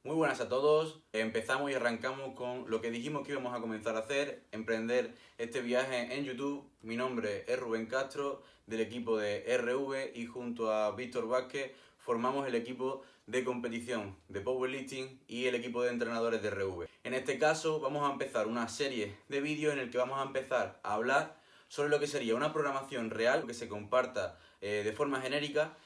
Muy buenas a todos, empezamos y arrancamos con lo que dijimos que íbamos a comenzar a hacer, emprender este viaje en YouTube. Mi nombre es Rubén Castro, del equipo de RV, y junto a Víctor Vázquez formamos el equipo de competición de powerlifting y el equipo de entrenadores de RV. En este caso vamos a empezar una serie de vídeos en el que vamos a empezar a hablar sobre lo que sería una programación real que se comparta de forma genérica,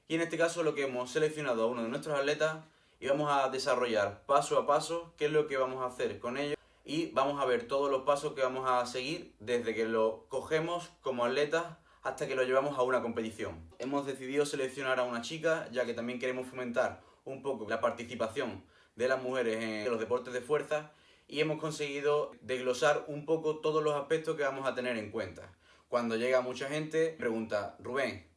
y en este caso lo que hemos seleccionado a uno de nuestros atletas y vamos a desarrollar paso a paso qué es lo que vamos a hacer con ellos, y vamos a ver todos los pasos que vamos a seguir desde que lo cogemos como atletas hasta que lo llevamos a una competición. Hemos decidido seleccionar a una chica ya que también queremos fomentar un poco la participación de las mujeres en los deportes de fuerza, y hemos conseguido desglosar un poco todos los aspectos que vamos a tener en cuenta. Cuando llega mucha gente, pregunta: Rubén,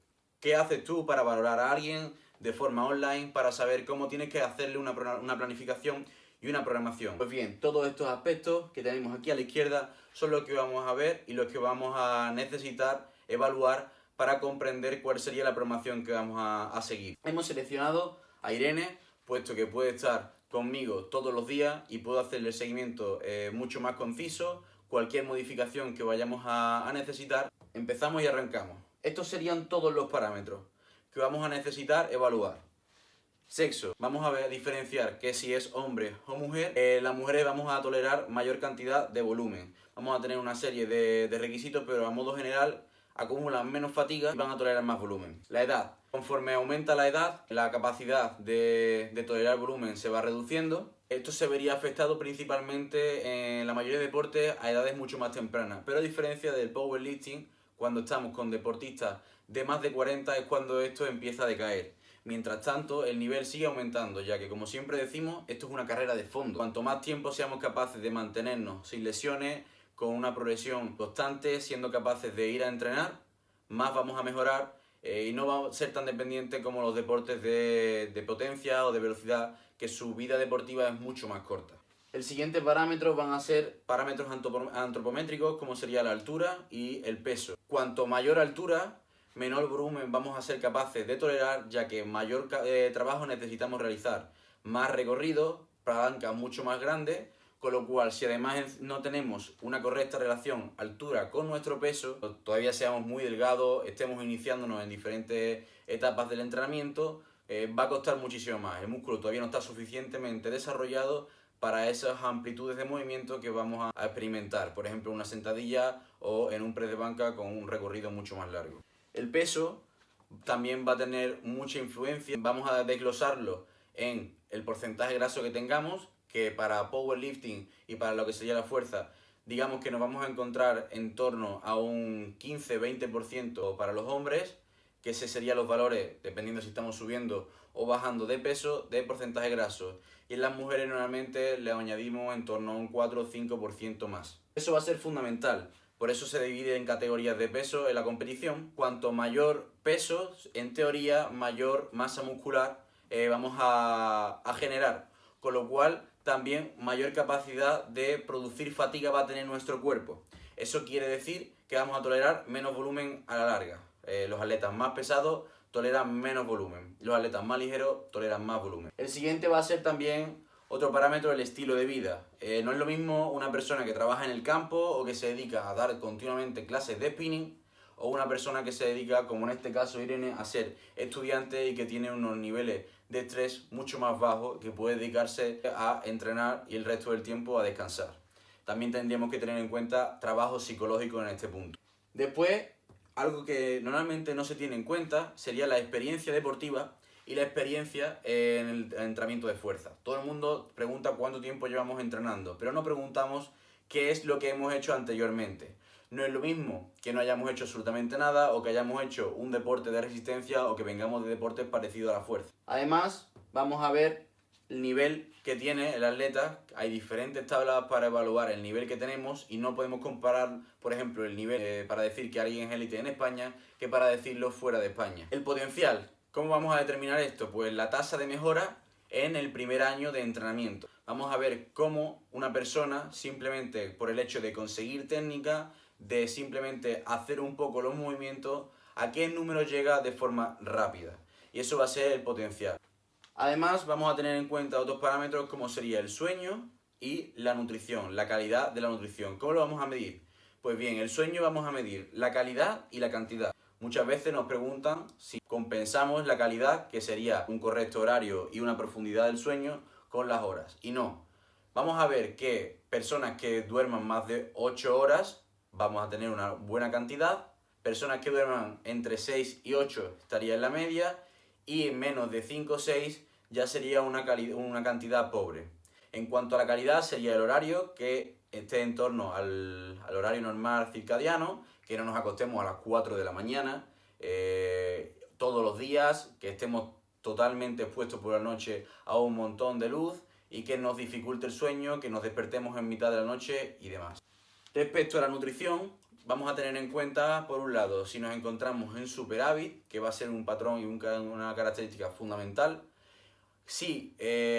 ¿qué haces tú para valorar a alguien de forma online, para saber cómo tienes que hacerle una planificación y una programación? Pues bien, todos estos aspectos que tenemos aquí a la izquierda son los que vamos a ver y los que vamos a necesitar evaluar para comprender cuál sería la programación que vamos a seguir. Hemos seleccionado a Irene, puesto que puede estar conmigo todos los días y puedo hacerle el seguimiento mucho más conciso. Cualquier modificación que vayamos a necesitar, empezamos y arrancamos. Estos serían todos los parámetros que vamos a necesitar evaluar. Sexo, vamos a diferenciar que si es hombre o mujer. Las mujeres vamos a tolerar mayor cantidad de volumen. Vamos a tener una serie de requisitos, pero a modo general acumulan menos fatiga y van a tolerar más volumen. La edad, conforme aumenta la edad, la capacidad de tolerar volumen se va reduciendo. Esto se vería afectado principalmente en la mayoría de deportes a edades mucho más tempranas, pero a diferencia del powerlifting, cuando estamos con deportistas de más de 40 es cuando esto empieza a decaer. Mientras tanto, el nivel sigue aumentando, ya que, como siempre decimos, esto es una carrera de fondo. Cuanto más tiempo seamos capaces de mantenernos sin lesiones, con una progresión constante, siendo capaces de ir a entrenar, más vamos a mejorar y no vamos a ser tan dependientes como los deportes de potencia o de velocidad, que su vida deportiva es mucho más corta. El siguiente parámetro van a ser parámetros antropométricos, como sería la altura y el peso. Cuanto mayor altura, menor volumen vamos a ser capaces de tolerar, ya que mayor trabajo necesitamos realizar. Más recorrido, palancas mucho más grandes, con lo cual, si además no tenemos una correcta relación altura con nuestro peso, todavía seamos muy delgados, estemos iniciándonos en diferentes etapas del entrenamiento, va a costar muchísimo más. El músculo todavía no está suficientemente desarrollado para esas amplitudes de movimiento que vamos a experimentar, por ejemplo, en una sentadilla o en un press de banca con un recorrido mucho más largo. El peso también va a tener mucha influencia. Vamos a desglosarlo en el porcentaje graso que tengamos, que para powerlifting y para lo que sería la fuerza, digamos que nos vamos a encontrar en torno a un 15-20% para los hombres, que ese serían los valores, dependiendo si estamos subiendo o bajando de peso, de porcentaje graso. Y en las mujeres normalmente le añadimos en torno a un 4 o 5% más. Eso va a ser fundamental. Por eso se divide en categorías de peso en la competición. Cuanto mayor peso, en teoría, mayor masa muscular vamos a generar. Con lo cual, también mayor capacidad de producir fatiga va a tener nuestro cuerpo. Eso quiere decir que vamos a tolerar menos volumen a la larga. Los atletas más pesados toleran menos volumen. Los atletas más ligeros toleran más volumen. El siguiente va a ser también otro parámetro, el estilo de vida. No es lo mismo una persona que trabaja en el campo o que se dedica a dar continuamente clases de spinning, o una persona que se dedica, como en este caso Irene, a ser estudiante y que tiene unos niveles de estrés mucho más bajos, que puede dedicarse a entrenar y el resto del tiempo a descansar. También tendríamos que tener en cuenta trabajo psicológico en este punto. Después, algo que normalmente no se tiene en cuenta sería la experiencia deportiva y la experiencia en el entrenamiento de fuerza. Todo el mundo pregunta cuánto tiempo llevamos entrenando, pero no preguntamos qué es lo que hemos hecho anteriormente. No es lo mismo que no hayamos hecho absolutamente nada, o que hayamos hecho un deporte de resistencia, o que vengamos de deportes parecidos a la fuerza. Además, vamos a ver el nivel que tiene el atleta. Hay diferentes tablas para evaluar el nivel que tenemos y no podemos comparar, por ejemplo, el nivel para decir que alguien es élite en España que para decirlo fuera de España. El potencial. ¿Cómo vamos a determinar esto? Pues la tasa de mejora en el primer año de entrenamiento. Vamos a ver cómo una persona, simplemente por el hecho de conseguir técnica, de simplemente hacer un poco los movimientos, a qué número llega de forma rápida. Y eso va a ser el potencial. Además, vamos a tener en cuenta otros parámetros como sería el sueño y la nutrición, la calidad de la nutrición. ¿Cómo lo vamos a medir? Pues bien, el sueño vamos a medir la calidad y la cantidad. Muchas veces nos preguntan si compensamos la calidad, que sería un correcto horario y una profundidad del sueño, con las horas. Y no. Vamos a ver que personas que duerman más de 8 horas, vamos a tener una buena cantidad. Personas que duerman entre 6 y 8 estaría en la media. Y en menos de 5 o 6 ya sería una cantidad pobre. En cuanto a la calidad, sería el horario que esté en torno al horario normal circadiano, que no nos acostemos a las 4 de la mañana todos los días, que estemos totalmente expuestos por la noche a un montón de luz y que nos dificulte el sueño, que nos despertemos en mitad de la noche y demás. Respecto a la nutrición, vamos a tener en cuenta, por un lado, si nos encontramos en superávit, que va a ser un patrón y una característica fundamental. Si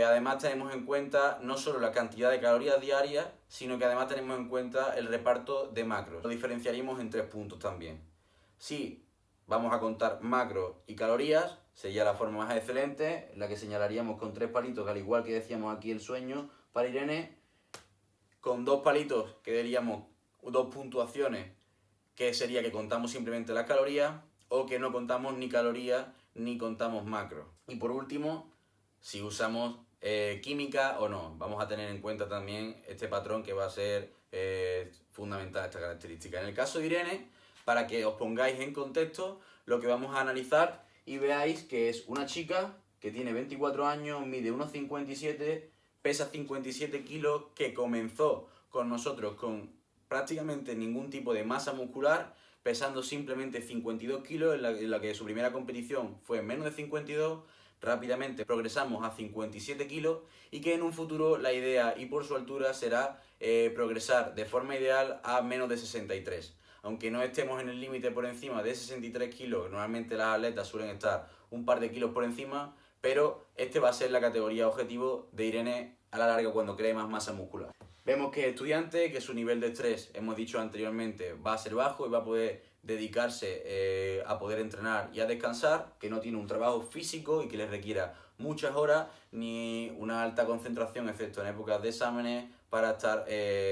además tenemos en cuenta no solo la cantidad de calorías diarias, sino que además tenemos en cuenta el reparto de macros. Lo diferenciaríamos en 3 puntos también. Si vamos a contar macros y calorías, sería la forma más excelente, la que señalaríamos con 3 palitos, que al igual que decíamos aquí el sueño para Irene, con 2 palitos que daríamos 2 puntuaciones, que sería que contamos simplemente las calorías o que no contamos ni calorías ni contamos macros. Y por último, si usamos química o no. Vamos a tener en cuenta también este patrón que va a ser fundamental, esta característica. En el caso de Irene, para que os pongáis en contexto, lo que vamos a analizar y veáis que es una chica que tiene 24 años, mide 1,57, pesa 57 kilos, que comenzó con nosotros con prácticamente ningún tipo de masa muscular, pesando simplemente 52 kilos, en la que su primera competición fue en menos de 52, rápidamente progresamos a 57 kilos y que en un futuro la idea y por su altura será progresar de forma ideal a menos de 63. Aunque no estemos en el límite por encima de 63 kilos, normalmente las atletas suelen estar un par de kilos por encima, pero este va a ser la categoría objetivo de Irene a la larga cuando cree más masa muscular. Vemos que es estudiante, que su nivel de estrés, hemos dicho anteriormente, va a ser bajo y va a poder dedicarse a poder entrenar y a descansar, que no tiene un trabajo físico y que le requiera muchas horas ni una alta concentración, excepto en épocas de exámenes, para estar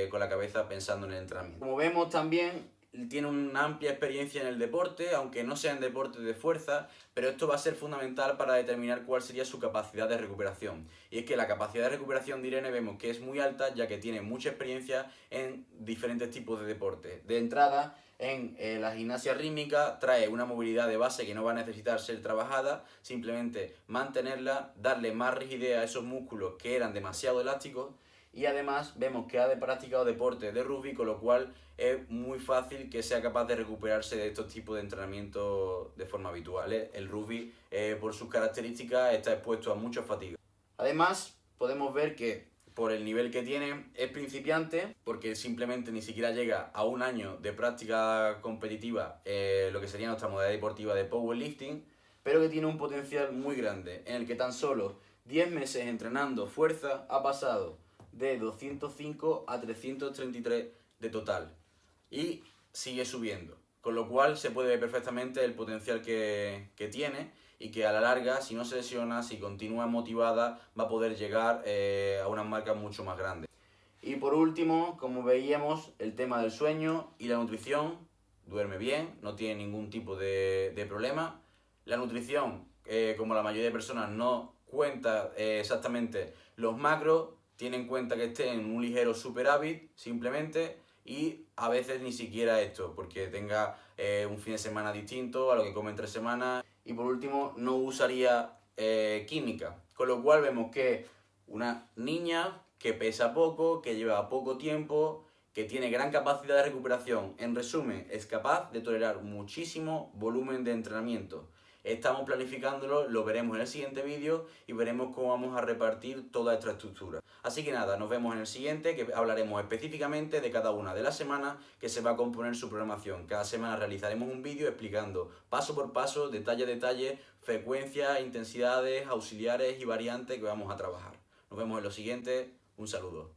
con la cabeza pensando en el entrenamiento. Como vemos también, tiene una amplia experiencia en el deporte, aunque no sea en deportes de fuerza, pero esto va a ser fundamental para determinar cuál sería su capacidad de recuperación. Y es que la capacidad de recuperación de Irene vemos que es muy alta, ya que tiene mucha experiencia en diferentes tipos de deportes. De entrada, en la gimnasia rítmica trae una movilidad de base que no va a necesitar ser trabajada, simplemente mantenerla, darle más rigidez a esos músculos que eran demasiado elásticos. Y además vemos que ha practicado deporte de rugby, con lo cual es muy fácil que sea capaz de recuperarse de estos tipos de entrenamiento de forma habitual. El rugby, por sus características, está expuesto a mucha fatiga. Además, podemos ver que por el nivel que tiene es principiante, porque simplemente ni siquiera llega a un año de práctica competitiva, lo que sería nuestra modalidad deportiva de powerlifting, pero que tiene un potencial muy grande, en el que tan solo 10 meses entrenando fuerza ha pasado de 205 a 333 de total y sigue subiendo, con lo cual se puede ver perfectamente el potencial que tiene y que a la larga, si no se lesiona, si continúa motivada, va a poder llegar a unas marcas mucho más grandes. Y por último, como veíamos, el tema del sueño y la nutrición. Duerme bien, no tiene ningún tipo de problema. La nutrición, como la mayoría de personas no cuenta exactamente los macros, tiene en cuenta que esté en un ligero superávit simplemente, y a veces ni siquiera esto, porque tenga un fin de semana distinto a lo que come entre semanas. Y por último, no usaría química, con lo cual vemos que una niña que pesa poco, que lleva poco tiempo, que tiene gran capacidad de recuperación, en resumen, es capaz de tolerar muchísimo volumen de entrenamiento. Estamos planificándolo, lo veremos en el siguiente vídeo y veremos cómo vamos a repartir toda esta estructura. Así que nada, nos vemos en el siguiente, que hablaremos específicamente de cada una de las semanas que se va a componer su programación. Cada semana realizaremos un vídeo explicando paso por paso, detalle a detalle, frecuencias, intensidades, auxiliares y variantes que vamos a trabajar. Nos vemos en lo siguiente, un saludo.